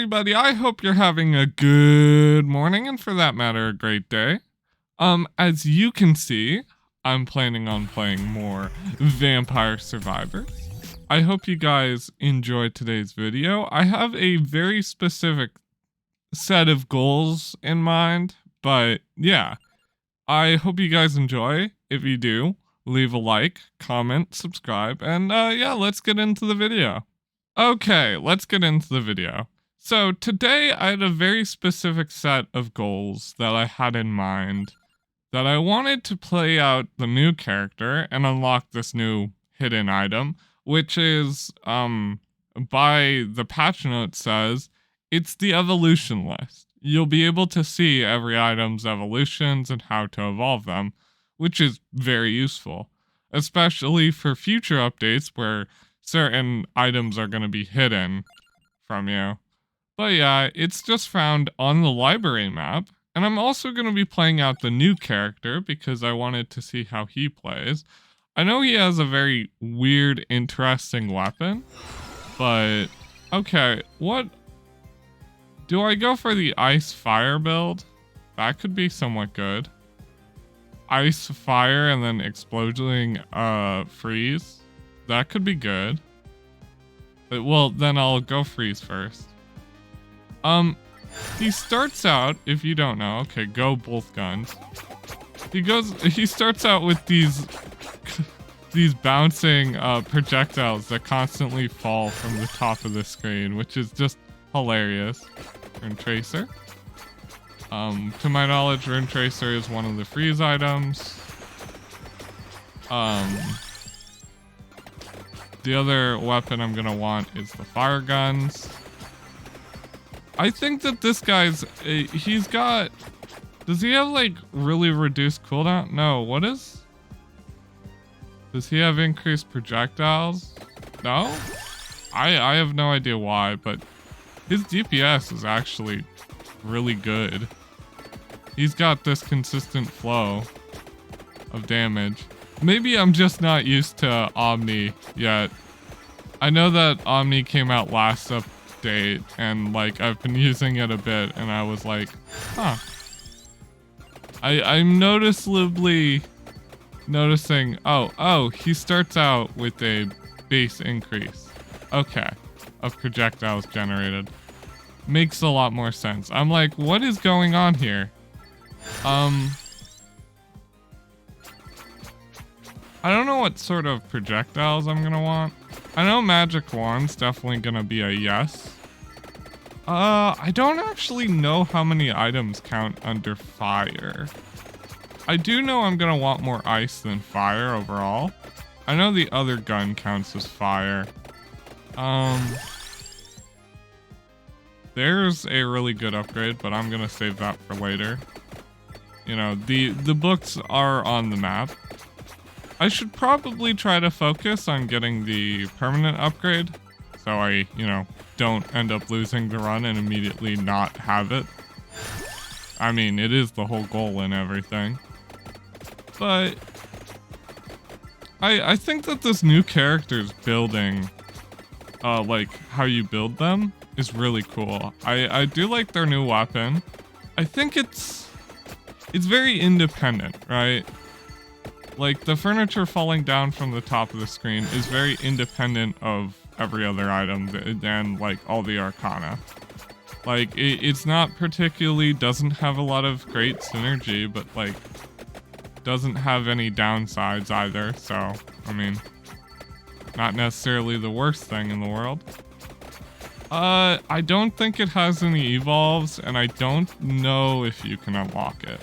everybody? I hope you're having a good morning and for that matter, a great day. As you can see, I'm planning on playing more Vampire Survivors. I hope you guys enjoyed today's video. I have a very specific set of goals in mind, but yeah, I hope you guys enjoy. If you do, leave a like, comment, subscribe, and yeah, let's get into the video. Okay, let's get into the video. So today I had a very specific set of goals that I had in mind, that I wanted to play out the new character and unlock this new hidden item, which is, by the patch note says, it's the evolution list. You'll be able to see every item's evolutions and how to evolve them, which is very useful, especially for future updates where certain items are going to be hidden from you. But yeah, it's just found on the library map, and I'm also going to be playing out the new character because I wanted to see how he plays. I know he has a very weird, interesting weapon, but okay, what? Do I go for the ice fire build? That could be somewhat good. Ice fire and then exploding freeze. That could be good. But, well, then I'll go freeze first. He starts out, if you don't know, okay, go both guns. He starts out with these bouncing projectiles that constantly fall from the top of the screen, which is just hilarious. Rune Tracer. To my knowledge, Rune Tracer is one of the freeze items. The other weapon I'm gonna want is the fire guns. I think that this guy's, he's got, does he have like really reduced cooldown? No, what is? Does he have increased projectiles? No? I have no idea why, but his DPS is actually really good. He's got this consistent flow of damage. Maybe I'm just not used to Omni yet. I know that Omni came out last update and like I've been using it a bit and I was like, huh. I'm noticeably noticing, oh, he starts out with a base increase. Okay, of projectiles generated. Makes a lot more sense. I'm like, what is going on here? I don't know what sort of projectiles I'm gonna want. I know magic wand's definitely gonna be a yes. I don't actually know how many items count under fire. I do know I'm gonna want more ice than fire overall. I know the other gun counts as fire. There's a really good upgrade, but I'm gonna save that for later. You know, the books are on the map. I should probably try to focus on getting the permanent upgrade, so I, you know, don't end up losing the run and immediately not have it. I mean, it is the whole goal and everything. But I think that this new character's building, like how you build them, is really cool. I do like their new weapon. I think it's very independent, right? Like, the furniture falling down from the top of the screen is very independent of every other item and, like, all the arcana. Like, it's not particularly, doesn't have a lot of great synergy, but, like, doesn't have any downsides either, so, I mean, not necessarily the worst thing in the world. I don't think it has any evolves, and I don't know if you can unlock it.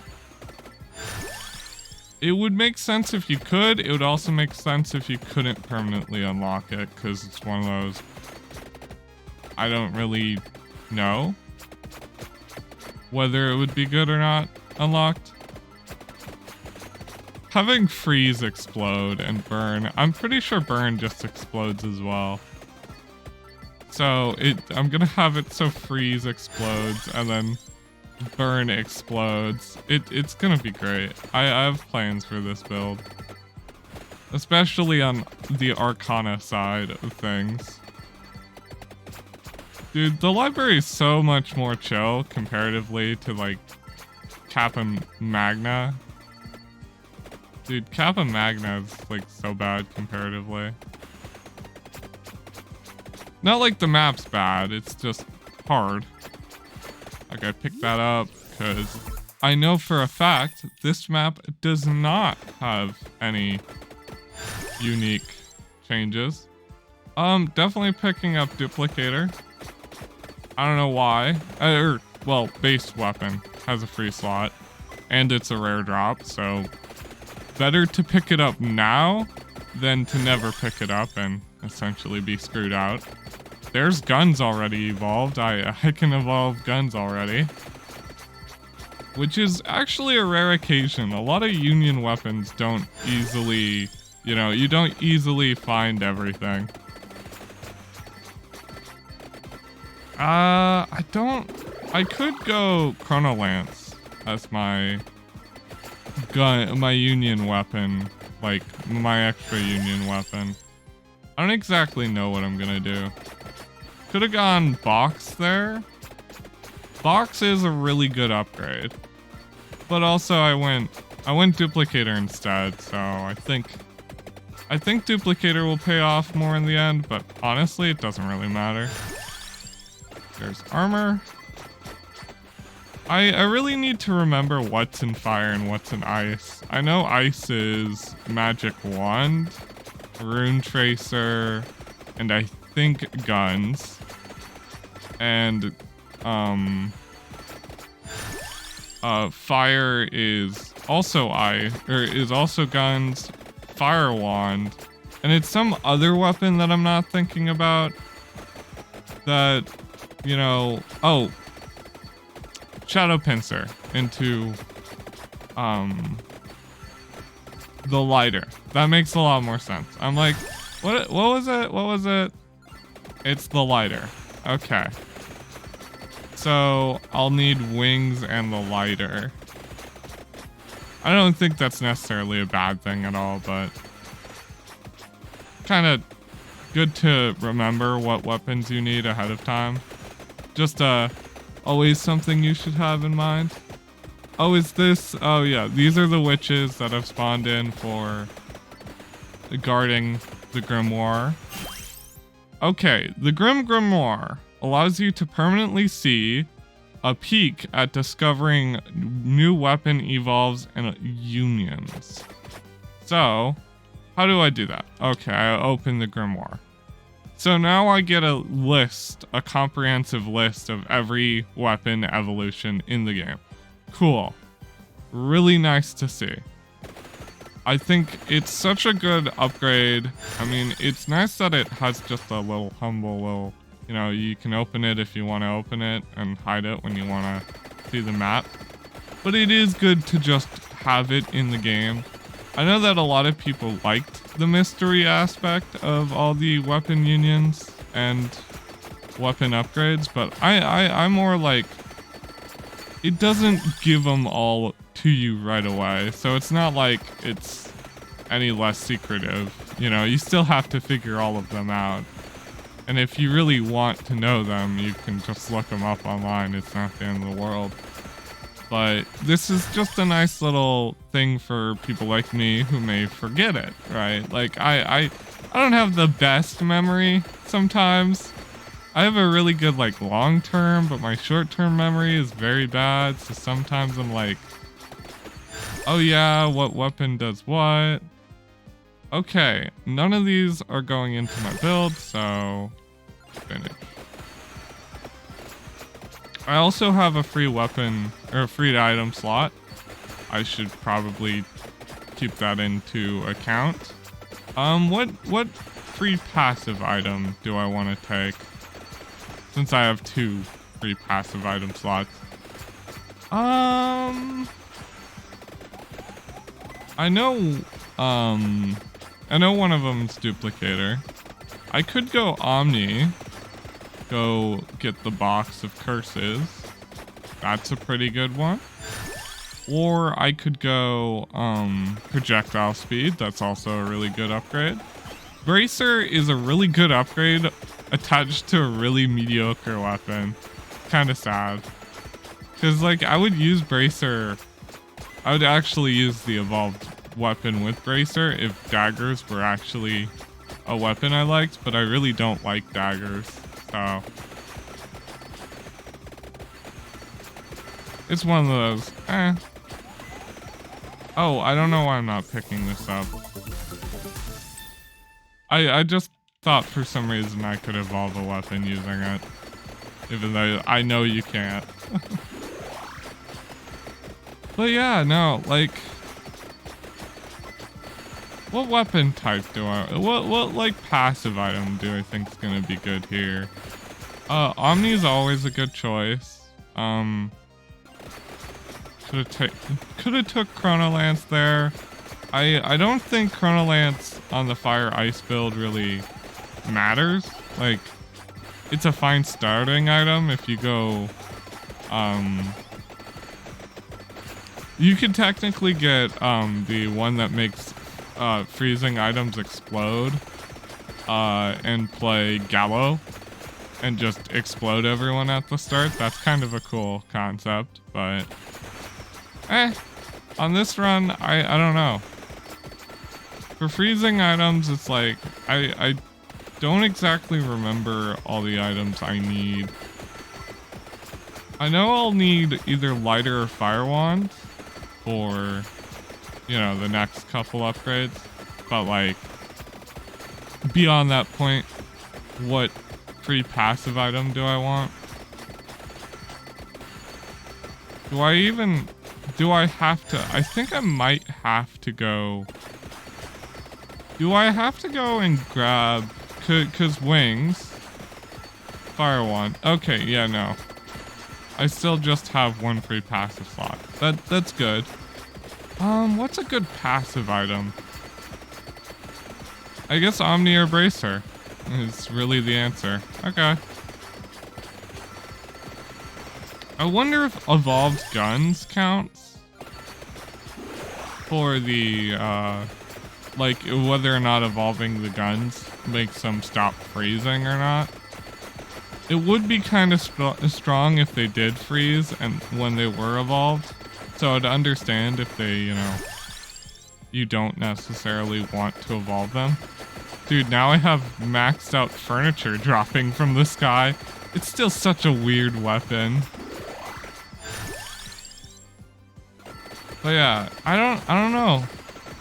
It would make sense if you could. It would also make sense if you couldn't permanently unlock it, because it's one of those, I don't really know whether it would be good or not unlocked. Having freeze explode and burn, I'm pretty sure burn just explodes as well. So I'm gonna have it so freeze explodes and then burn explodes. It's gonna be great. I have plans for this build, especially on the arcana side of things. Dude, the library is so much more chill comparatively to like Kappa Magna. Dude, Kappa Magna is like so bad comparatively. Not like the map's bad, it's just hard. Like I picked that up because I know for a fact this map does not have any unique changes. Definitely picking up Duplicator. I don't know why. Well, base weapon has a free slot and it's a rare drop, so better to pick it up now than to never pick it up and essentially be screwed out. There's guns already evolved. I can evolve guns already. Which is actually a rare occasion. A lot of Union weapons don't easily, you know, you don't easily find everything. I could go Chrono Lance as my gun, my Union weapon, like my extra Union weapon. I don't exactly know what I'm gonna do. Could have gone Box there. Box is a really good upgrade. But also I went Duplicator instead, so I think Duplicator will pay off more in the end, but honestly it doesn't really matter. There's armor. I really need to remember what's in fire and what's in ice. I know ice is Magic Wand, Rune Tracer, and I think guns. And fire is also guns, fire wand, and it's some other weapon that I'm not thinking about. That, you know, oh, Shadow Pincer into the lighter. That makes a lot more sense. I'm like, what was it? What was it? It's the lighter. Okay. So I'll need wings and the lighter. I don't think that's necessarily a bad thing at all, but kind of good to remember what weapons you need ahead of time. Just always something you should have in mind. Oh, is this? Oh yeah, these are the witches that have spawned in for guarding the Grimoire. Okay, the Grimoire allows you to permanently see a peek at discovering new weapon evolves and unions. So, how do I do that? Okay, I open the Grimoire. So now I get a list, a comprehensive list of every weapon evolution in the game. Cool. Really nice to see. I think it's such a good upgrade. I mean, it's nice that it has just a little humble little, you know, you can open it if you want to open it and hide it when you want to see the map. But it is good to just have it in the game. I know that a lot of people liked the mystery aspect of all the weapon unions and weapon upgrades, but I'm more like, it doesn't give them all to you right away, so it's not like it's any less secretive. You know, you still have to figure all of them out. And if you really want to know them, you can just look them up online. It's not the end of the world. But this is just a nice little thing for people like me who may forget it, right? Like, I don't have the best memory sometimes. I have a really good, like, long-term, but my short-term memory is very bad. So sometimes I'm like, oh yeah, what weapon does what? Okay, none of these are going into my build, so finish. I also have a free weapon, or a free item slot. I should probably keep that into account. What free passive item do I want to take? Since I have 2 free passive item slots. I know one of them's Duplicator. I could go Omni. Go get the box of curses. That's a pretty good one. Or I could go projectile speed. That's also a really good upgrade. Bracer is a really good upgrade attached to a really mediocre weapon. Kind of sad. Because, like, I would use Bracer. I would actually use the evolved weapon with Bracer if daggers were actually a weapon I liked, but I really don't like daggers, so. It's one of those, Oh, I don't know why I'm not picking this up. I just thought for some reason I could evolve a weapon using it. Even though I know you can't. But yeah, no, like... What weapon type do I... What like, passive item do I think is gonna be good here? Omni's always a good choice. Could've took Chrono Lance there. I don't think Chrono Lance on the Fire Ice build really matters. Like, it's a fine starting item if you go, you could technically get, the one that makes, freezing items explode, and play Gallo, and just explode everyone at the start. That's kind of a cool concept, but, on this run, I don't know. For freezing items, it's like, I don't exactly remember all the items I need. I know I'll need either lighter or fire wands for, you know, the next couple upgrades. But like, beyond that point, what free passive item do I want? Do I have to? I think I might have to go. Do I have to go and grab, cause wings, fire wand. Okay, yeah, no. I still just have one free passive slot. That's good. What's a good passive item? I guess Omni or Bracer is really the answer. Okay. I wonder if evolved guns counts for the, like whether or not evolving the guns makes them stop freezing or not. It would be kind of strong if they did freeze and when they were evolved. So I'd understand if they, you know, you don't necessarily want to evolve them. Dude, now I have maxed out furniture dropping from the sky. It's still such a weird weapon. But yeah, I don't know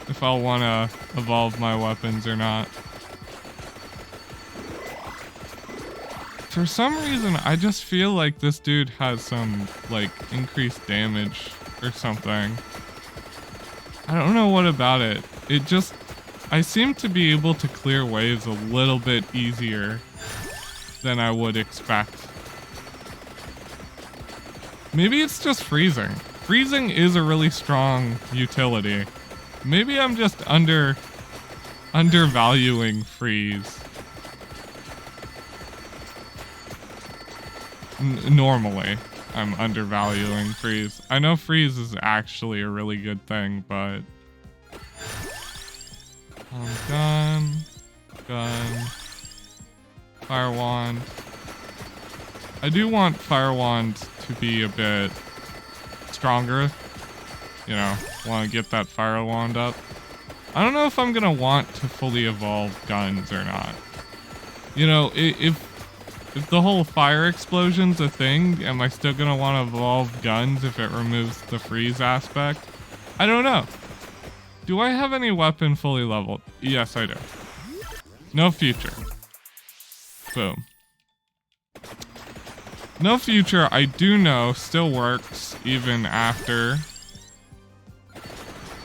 if I'll want to evolve my weapons or not. For some reason, I just feel like this dude has some, like, increased damage or something. I don't know what about it. It just... I seem to be able to clear waves a little bit easier than I would expect. Maybe it's just freezing. Freezing is a really strong utility. Maybe I'm just undervaluing freeze. Normally, I'm undervaluing freeze. I know freeze is actually a really good thing, but... gun, fire wand. I do want fire wand to be a bit stronger. You know, want to get that fire wand up. I don't know if I'm gonna want to fully evolve guns or not. You know, if the whole fire explosion's a thing, am I still gonna want to evolve guns if it removes the freeze aspect? I don't know. Do I have any weapon fully leveled? Yes, I do. No future. Boom. No future, I do know, still works even after.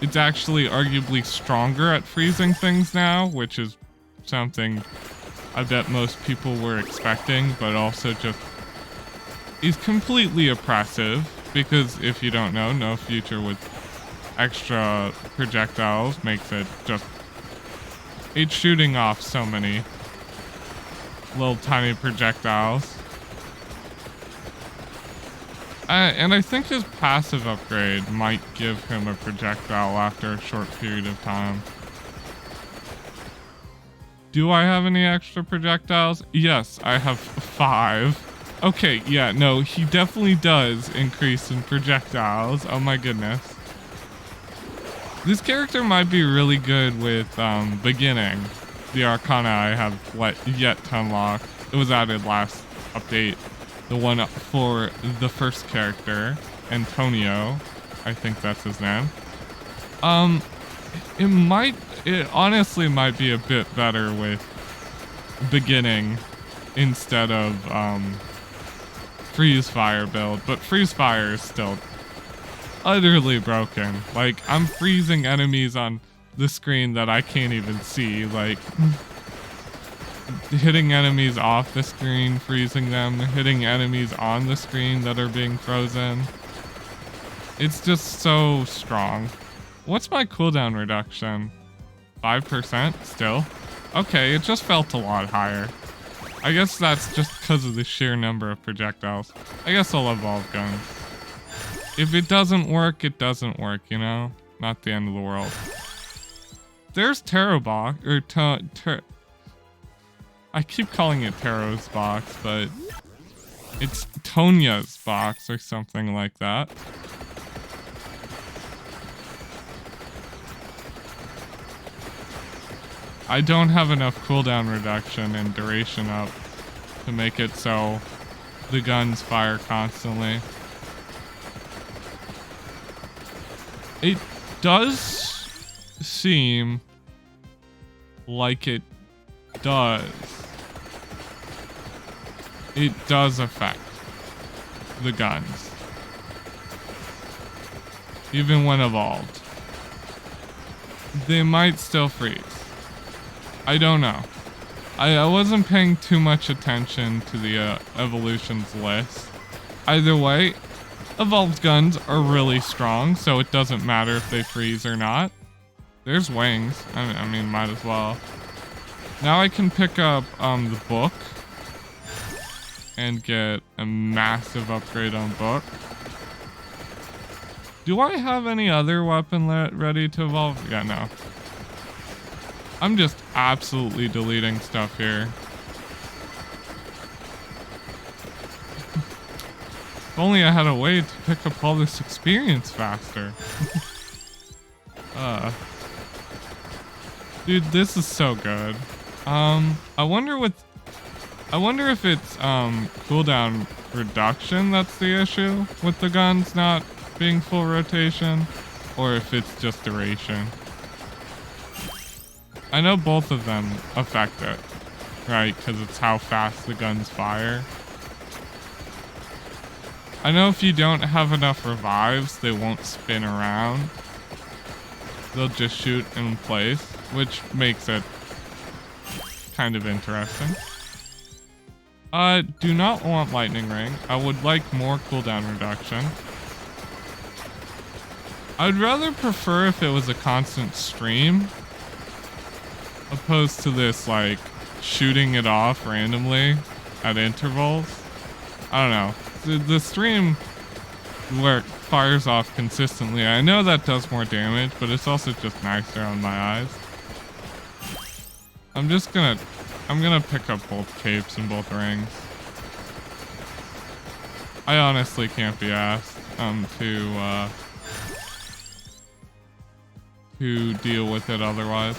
It's actually arguably stronger at freezing things now, which is something I bet most people were expecting, but also just is completely oppressive, because if you don't know, no future with extra projectiles makes it just... It's shooting off so many little tiny projectiles. And I think his passive upgrade might give him a projectile after a short period of time. Do I have any extra projectiles? Yes, I have 5. Okay, yeah, no, he definitely does increase in projectiles. Oh my goodness. This character might be really good with beginning. The Arcana I have yet to unlock. It was added last update. The one for the first character, Antonio. I think that's his name. It honestly might be a bit better with beginning instead of freeze fire build, but freeze fire is still utterly broken. Like, I'm freezing enemies on the screen that I can't even see, like hitting enemies off the screen, freezing them, hitting enemies on the screen that are being frozen. It's just so strong. What's my cooldown reduction? 5% still? Okay, it just felt a lot higher. I guess that's just because of the sheer number of projectiles. I guess I'll evolve guns. If it doesn't work, it doesn't work, you know? Not the end of the world. There's Tarot Box, or I keep calling it Tarot's box, but it's Tonya's box or something like that. I don't have enough cooldown reduction and duration up to make it so the guns fire constantly. It does seem like it does. It does affect the guns, even when evolved. They might still freeze. I don't know. I wasn't paying too much attention to the evolutions list. Either way, evolved guns are really strong, so it doesn't matter if they freeze or not. There's wings. I mean, might as well. Now I can pick up the book and get a massive upgrade on book. Do I have any other weapon ready to evolve? Yeah, no. I'm just absolutely deleting stuff here. If only I had a way to pick up all this experience faster. Dude, this is so good. I wonder if it's cooldown reduction that's the issue with the guns not being full rotation, or if it's just duration. I know both of them affect it, right? Because it's how fast the guns fire. I know if you don't have enough revives, they won't spin around. They'll just shoot in place, which makes it kind of interesting. Do not want lightning ring. I would like more cooldown reduction. I'd rather prefer if it was a constant stream, opposed to this, like, shooting it off randomly at intervals. I don't know. The stream where it fires off consistently, I know that does more damage, but it's also just nicer on my eyes. I'm gonna pick up both capes and both rings. I honestly can't be asked to deal with it otherwise.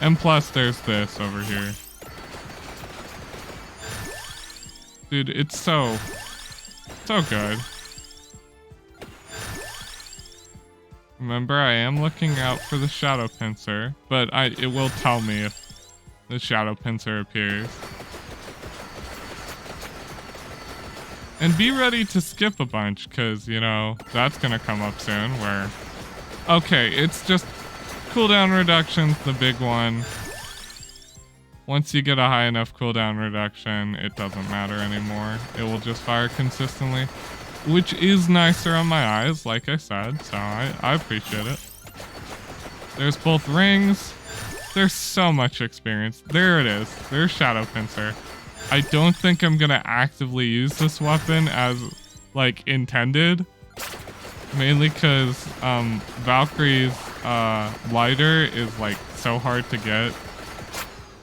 And plus there's this over here. Dude, it's so good. Remember, I am looking out for the shadow pincer, but it will tell me if the shadow pincer appears. And be ready to skip a bunch, because, you know, that's gonna come up soon, where... Okay, it's just cooldown reduction's the big one. Once you get a high enough cooldown reduction, it doesn't matter anymore. It will just fire consistently, which is nicer on my eyes, like I said, so I appreciate it. There's both rings. There's so much experience. There it is. There's Shadow Pincer. I don't think I'm gonna actively use this weapon as, like, intended. Mainly because Valkyrie's lighter is like so hard to get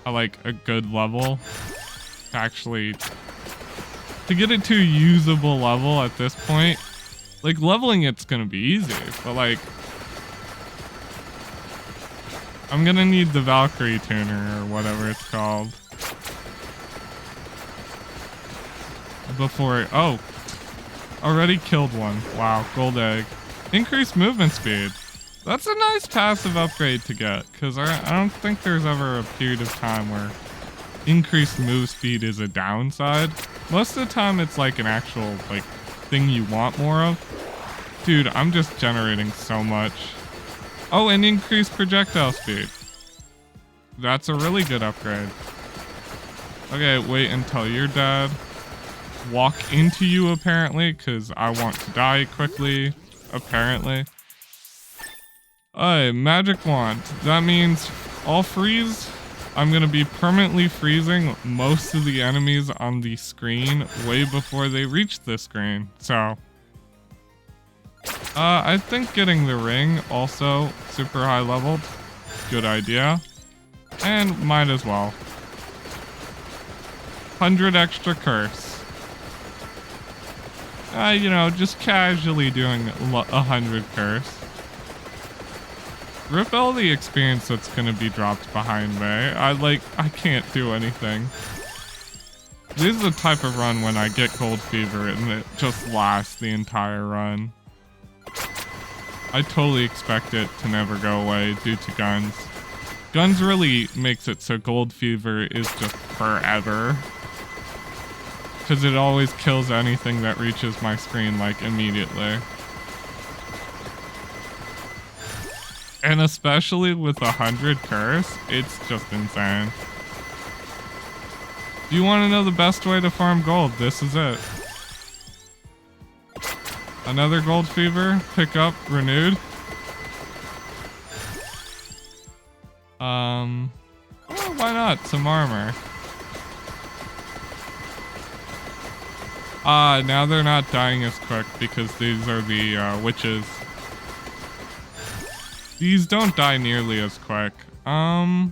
at like a good level. Actually, to get it to a usable level at this point, like leveling it's gonna be easy, but like I'm gonna need the Valkyrie tuner or whatever it's called before oh, already killed one. Wow, gold egg. Increased movement speed. That's a nice passive upgrade to get, because I don't think there's ever a period of time where increased move speed is a downside. Most of the time it's like an actual like thing you want more of. Dude, I'm just generating so much. Oh, and increased projectile speed. That's a really good upgrade. Okay, wait until you're dead. Walk into you apparently, because I want to die quickly, apparently. Magic wand. That means I'll freeze. I'm gonna be permanently freezing most of the enemies on the screen way before they reach the screen. So, I think getting the ring also super high leveled. Good idea. And might as well. 100 extra curse. You know, just casually doing 100 curse. Rip all the experience that's gonna be dropped behind me. I can't do anything. This is the type of run when I get cold fever and it just lasts the entire run. I totally expect it to never go away due to guns. Guns really makes it so gold fever is just forever. Because it always kills anything that reaches my screen like immediately. And especially with 100 curse, it's just insane. If you want to know the best way to farm gold, this is it. Another gold fever, pick up, renewed. Well, why not? Some armor. Now they're not dying as quick because these are the witches. These don't die nearly as quick. I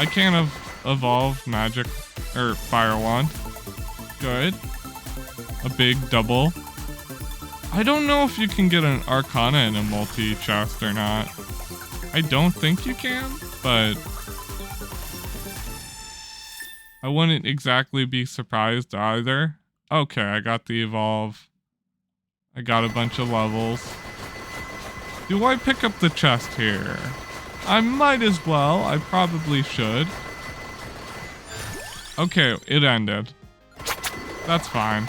can't evolve magic or fire wand. Good. A big double. I don't know if you can get an arcana in a multi-chest or not. I don't think you can, but I wouldn't exactly be surprised either. Okay, I got the evolve. I got a bunch of levels. Do I pick up the chest here? I might as well. I probably should. Okay, it ended. That's fine.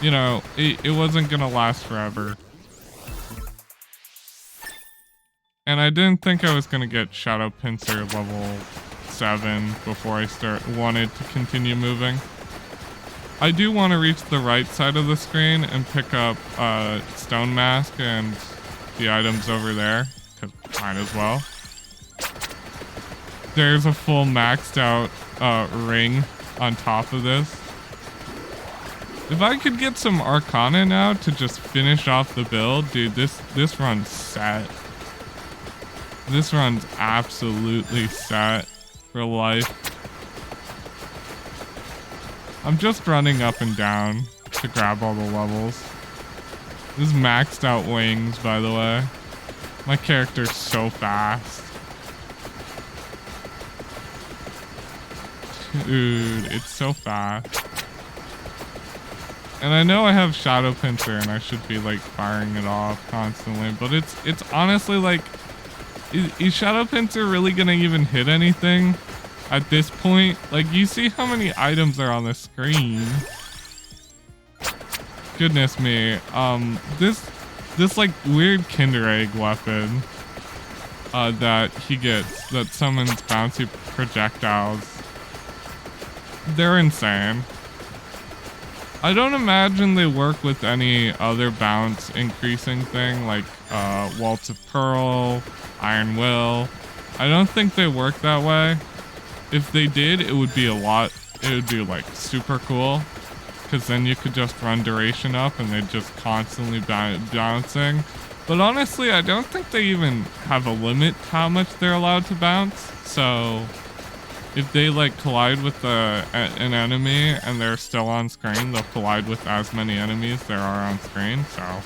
You know, it wasn't gonna last forever. And I didn't think I was gonna get Shadow Pincer level 7 before I wanted to continue moving. I do want to reach the right side of the screen and pick up Stone Mask and the items over there, because might as well. There's a full maxed out ring on top of this. If I could get some Arcana now to just finish off the build, dude, this run's set. This run's absolutely set for life. I'm just running up and down to grab all the levels. This is maxed out wings, by the way. My character's so fast. Dude, it's so fast. And I know I have Shadow Pincer and I should be like firing it off constantly, but it's honestly like, is Shadow Pincer really gonna even hit anything at this point? Like, you see how many items are on the screen. Goodness me. This like weird Kinder Egg weapon that he gets that summons bouncy projectiles. They're insane. I don't imagine they work with any other bounce increasing thing like Waltz of Pearl, Iron Will. I don't think they work that way. If they did, it would be like super cool. Because then you could just run duration up and they'd just constantly bouncing. But honestly, I don't think they even have a limit how much they're allowed to bounce. So if they like collide with an enemy and they're still on screen, they'll collide with as many enemies there are on screen. So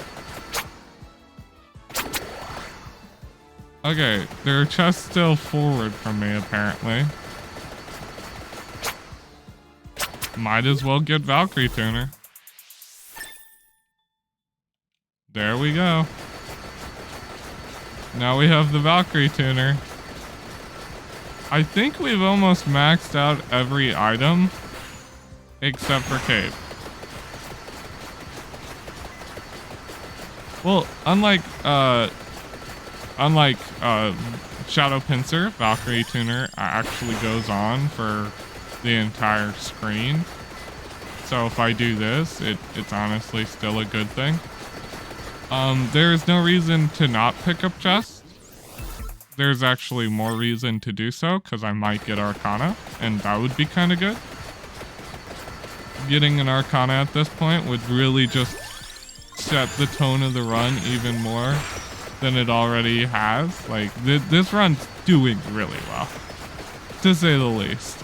okay, their chest's still forward from me apparently. Might as well get Valkyrie Tuner. There we go. Now we have the Valkyrie Tuner. I think we've almost maxed out every item except for cape. Well, unlike Shadow Pincer, Valkyrie Tuner actually goes on for the entire screen. So if I do this, it's honestly still a good thing. There's no reason to not pick up chests. There's actually more reason to do so because I might get Arcana, and that would be kind of good. Getting an Arcana at this point would really just set the tone of the run even more than it already has. Like, this run's doing really well, to say the least.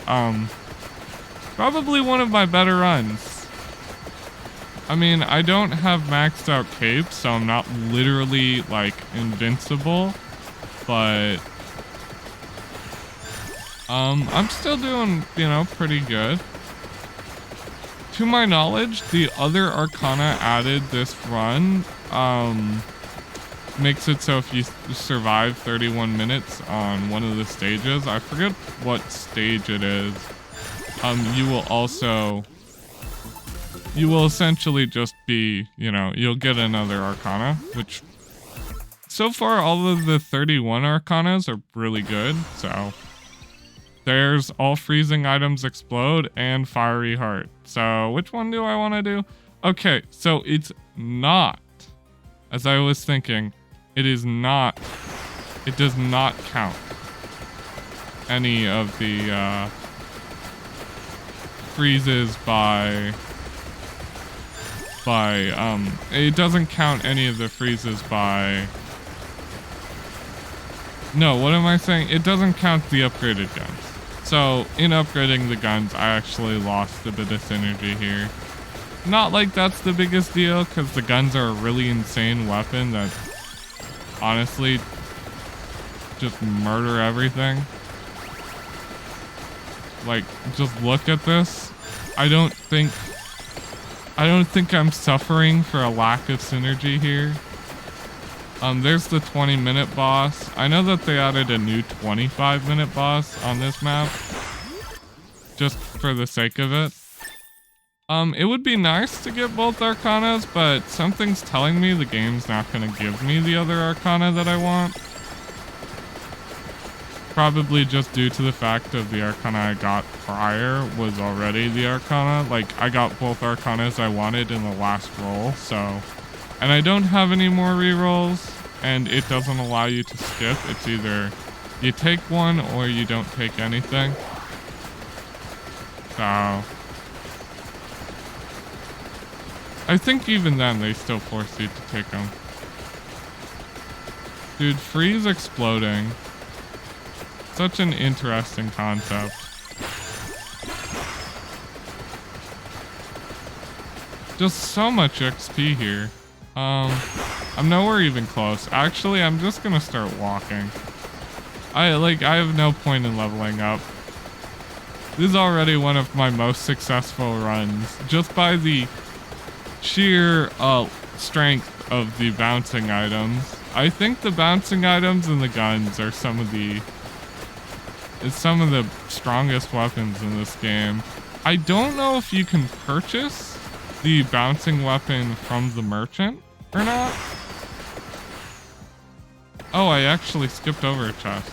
Probably one of my better runs. I mean, I don't have maxed out cape, so I'm not literally, like, invincible, but I'm still doing, you know, pretty good. To my knowledge, the other Arcana added this run makes it so if you survive 31 minutes on one of the stages, I forget what stage it is, you will essentially just be, you know, you'll get another Arcana, which so far all of the 31 Arcanas are really good. So there's all freezing items explode and fiery heart. So which one do I want to do? Okay, so it's not, as I was thinking, it does not count any of the freezes by it doesn't count any of the freezes by, no, what am I saying? It doesn't count the upgraded guns. So in upgrading the guns, I actually lost a bit of synergy here. Not like that's the biggest deal, because the guns are a really insane weapon that honestly just murder everything. Like, just look at this. I don't think I'm suffering for a lack of synergy here. There's the 20-minute boss. I know that they added a new 25-minute boss on this map, just for the sake of it. It would be nice to get both Arcanas, but something's telling me the game's not going to give me the other Arcana that I want. Probably just due to the fact of the Arcana I got prior was already the Arcana. Like, I got both Arcanas I wanted in the last roll, so... And I don't have any more rerolls, and it doesn't allow you to skip. It's either you take one or you don't take anything. So... I think even then they still force you to take them. Dude, freeze exploding. Such an interesting concept. Just so much XP here. I'm nowhere even close. Actually, I'm just gonna start walking. I have no point in leveling up. This is already one of my most successful runs, just by the sheer strength of the bouncing items. I think the bouncing items and the guns are some of the strongest weapons in this game. I don't know if you can purchase the bouncing weapon from the merchant or not. Oh, I actually skipped over a chest.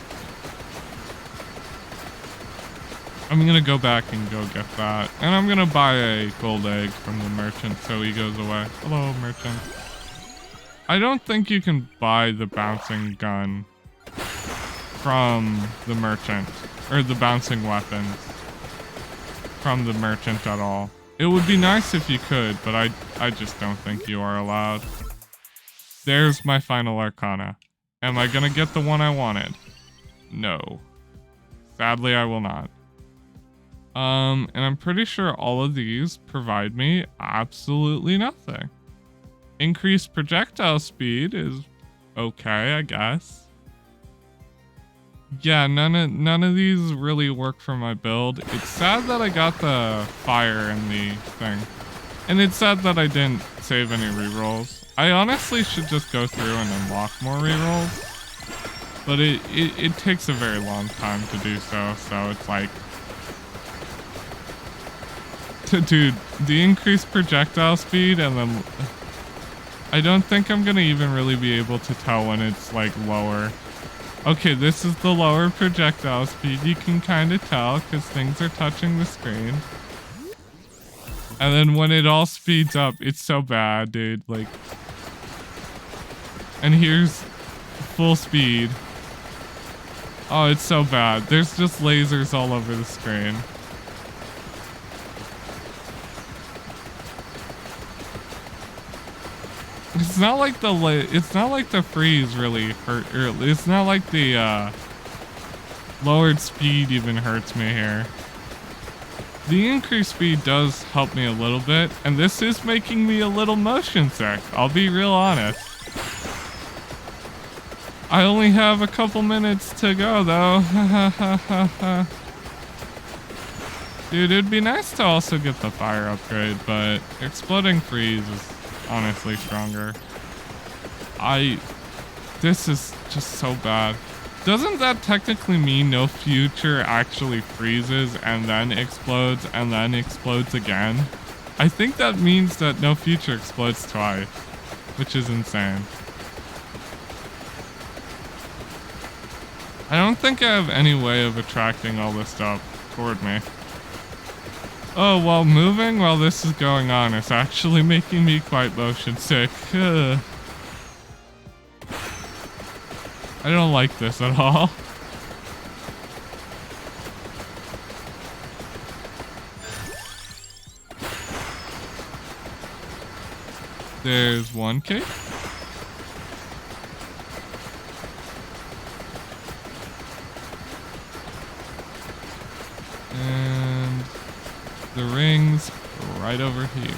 I'm gonna go back and go get that. And I'm gonna buy a gold egg from the merchant so he goes away. Hello, merchant. I don't think you can buy the bouncing gun from the merchant, or the bouncing weapons from the merchant at all. It would be nice if you could, but I just don't think you are allowed. There's my final arcana. Am I gonna get the one I wanted? No. Sadly, I will not. And I'm pretty sure all of these provide me absolutely nothing. Increased projectile speed is okay, I guess. Yeah, none of these really work for my build. It's sad that I got the fire in the thing. And it's sad that I didn't save any rerolls. I honestly should just go through and unlock more rerolls. But it takes a very long time to do so, so it's like... Dude, the increased projectile speed and then... I don't think I'm gonna even really be able to tell when it's like lower. Okay, this is the lower projectile speed. You can kind of tell because things are touching the screen. And then when it all speeds up, it's so bad, dude. Like... And here's full speed. Oh, it's so bad. There's just lasers all over the screen. It's not like the freeze really hurt, or it's not like the lowered speed even hurts me here. The increased speed does help me a little bit, and this is making me a little motion sick. I'll be real honest. I only have a couple minutes to go though. Dude, it'd be nice to also get the fire upgrade, but exploding freeze is honestly stronger. This is just so bad. Doesn't that technically mean no future actually freezes and then explodes again? I think that means that no future explodes twice, which is insane. I don't think I have any way of attracting all this stuff toward me. Oh, while moving while this is going on, it's actually making me quite motion sick. I don't like this at all. There's one cake. And the ring's right over here.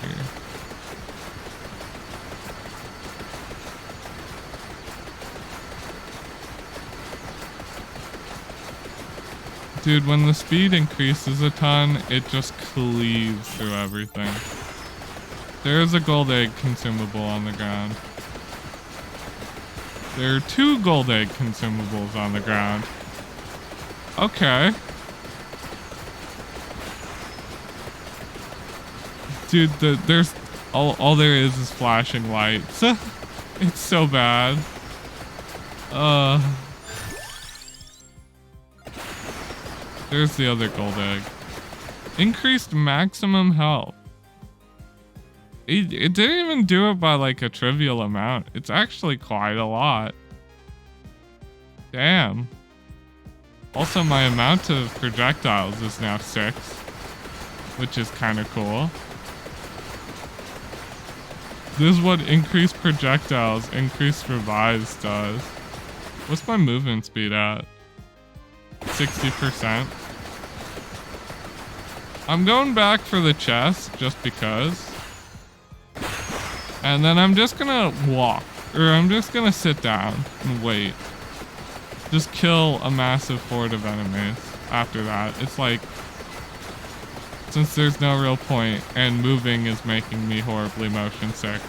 Dude, when the speed increases a ton, it just cleaves through everything. There's a gold egg consumable on the ground. There are 2 gold egg consumables on the ground. Okay. Dude, there's all there is flashing lights. It's so bad. There's the other gold egg. Increased maximum health. It didn't even do it by like a trivial amount. It's actually quite a lot. Damn. Also, my amount of projectiles is now 6, which is kind of cool. This is what increased projectiles, increased revives does. What's my movement speed at? 60%. I'm going back for the chest just because. And then I'm just gonna walk, or I'm just gonna sit down and wait. Just kill a massive horde of enemies after that. It's like, since there's no real point and moving is making me horribly motion sick.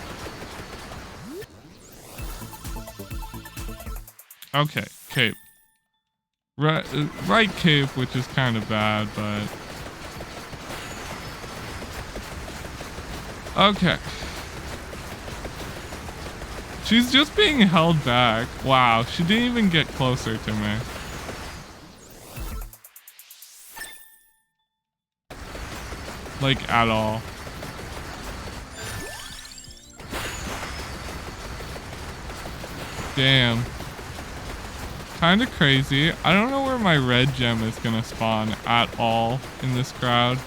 Okay, cape. Right cape, which is kind of bad, but... Okay. She's just being held back. Wow, she didn't even get closer to me. Like, at all. Damn. Kind of crazy. I don't know where my red gem is gonna spawn at all in this crowd.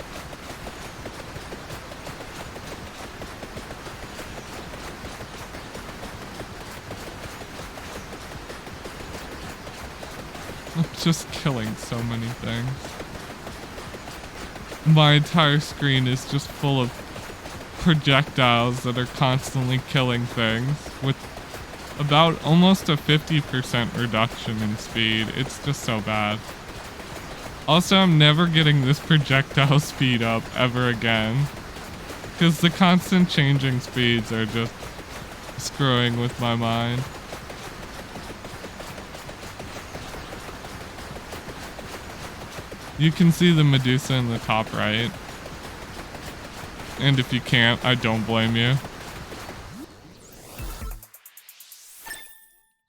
It's just killing so many things. My entire screen is just full of projectiles that are constantly killing things with about almost a 50% reduction in speed. It's just so bad. Also, I'm never getting this projectile speed up ever again, because the constant changing speeds are just screwing with my mind. You can see the Medusa in the top right. And if you can't, I don't blame you.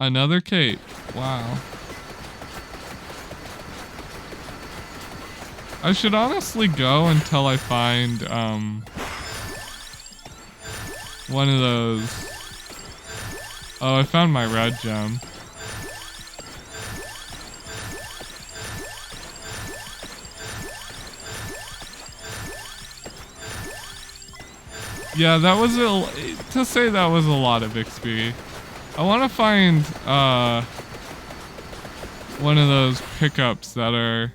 Another cape. Wow. I should honestly go until I find one of those. Oh, I found my red gem. Yeah, that was to say that was a lot of XP. I want to find one of those pickups that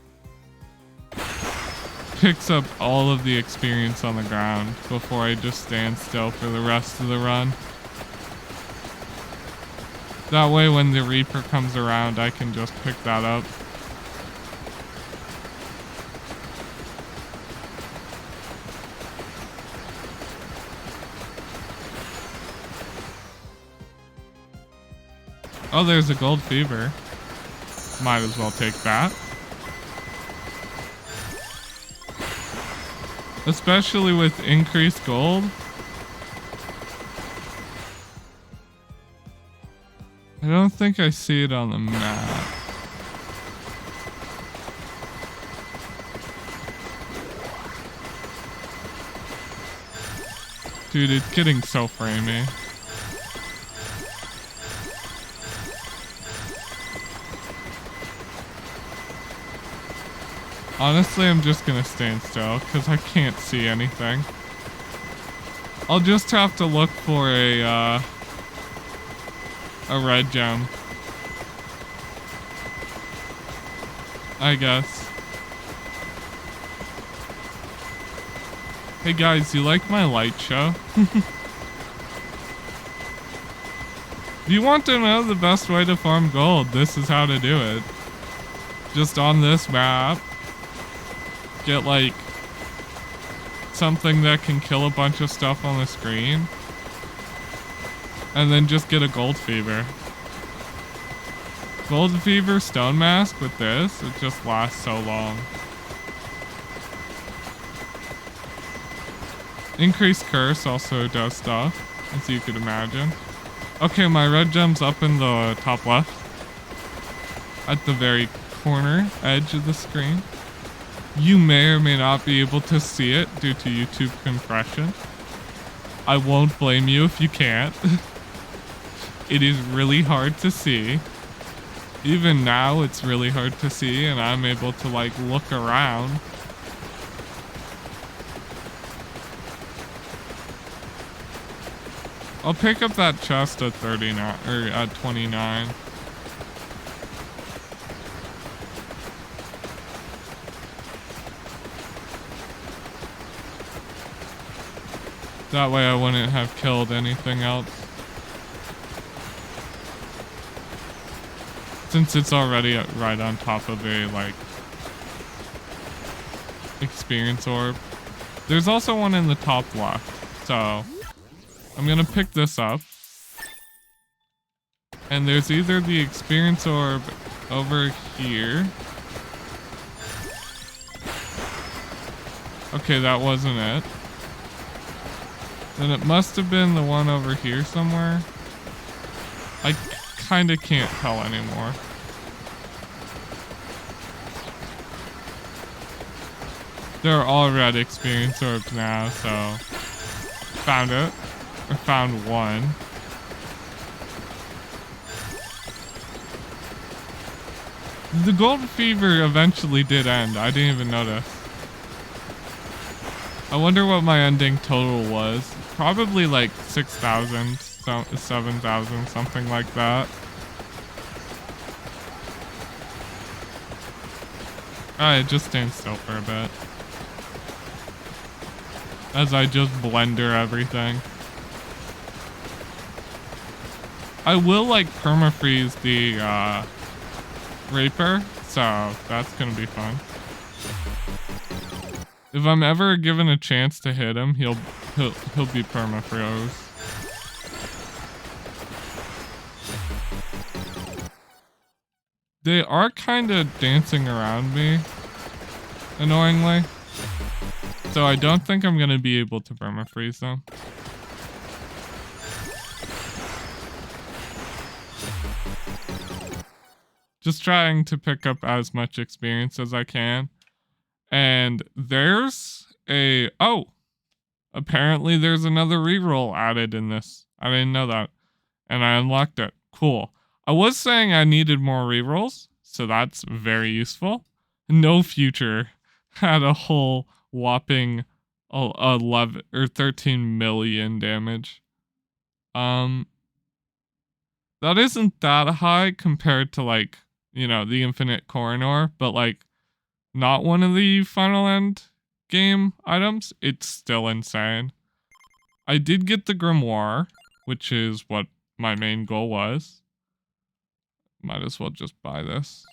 picks up all of the experience on the ground before I just stand still for the rest of the run. That way when the Reaper comes around, I can just pick that up. Oh, there's a gold fever. Might as well take that. Especially with increased gold. I don't think I see it on the map. Dude, it's getting so framey. Honestly, I'm just gonna stand still because I can't see anything. I'll just have to look for a red gem, I guess. Hey guys, you like my light show? If you want to know the best way to farm gold, this is how to do it. Just on this map. Get like something that can kill a bunch of stuff on the screen, and then just get a gold fever. Gold fever stone mask with this, it just lasts so long. Increased curse also does stuff, as you could imagine. Okay, my red gem's up in the top left, at the very corner edge of the screen. You may or may not be able to see it due to YouTube compression. I won't blame you if you can't. It is really hard to see. Even now, it's really hard to see, and I'm able to like look around. I'll pick up that chest at 39 or at 29. That way I wouldn't have killed anything else. Since it's already right on top of a, like, experience orb. There's also one in the top left, so I'm gonna pick this up. And there's either the experience orb over here. Okay, that wasn't it. Then it must have been the one over here somewhere. I kind of can't tell anymore. They're all red experience orbs now, so found it. Or found one. The gold fever eventually did end. I didn't even notice. I wonder what my ending total was. Probably like 6,000, 7,000, something like that. Alright, just stand still for a bit. As I just blender everything. I will like permafreeze the Raper, so that's gonna be fun. If I'm ever given a chance to hit him, he'll be permafroze. They are kind of dancing around me, annoyingly. So I don't think I'm gonna be able to permafreeze them. Just trying to pick up as much experience as I can. And there's a... Oh! Apparently there's another reroll added in this. I didn't know that. And I unlocked it. Cool. I was saying I needed more rerolls, so that's very useful. No Future had a whole whopping 11 or 13 million damage. That isn't that high compared to like, you know, the Infinite Coronor, but like not one of the Final End game items. It's still insane. I did get the Grimoire, which is what my main goal was. Might as well just buy this.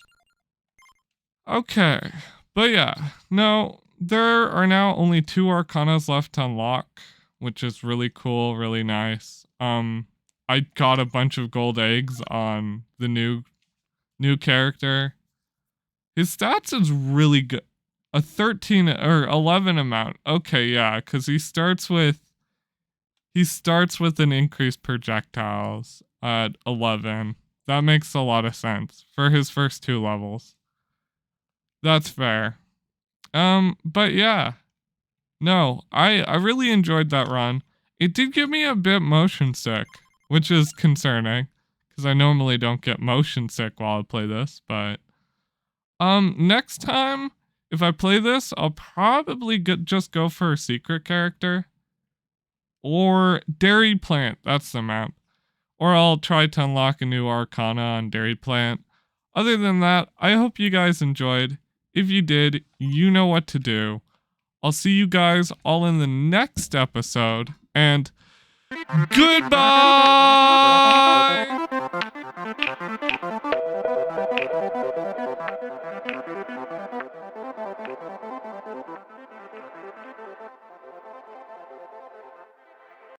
Okay, but yeah, no, there are now only 2 Arcanas left to unlock, which is really cool, really nice. I got a bunch of gold eggs on the new character. His stats is really good. A 13 or 11 amount. Okay, yeah, because he starts with an increased projectiles at 11. That makes a lot of sense for his first 2 levels. That's fair. But yeah. No, I really enjoyed that run. It did give me a bit motion sick, which is concerning, because I normally don't get motion sick while I play this, but next time if I play this, I'll probably just go for a secret character. Or Dairy Plant, that's the map. Or I'll try to unlock a new Arcana on Dairy Plant. Other than that, I hope you guys enjoyed. If you did, you know what to do. I'll see you guys all in the next episode, and goodbye!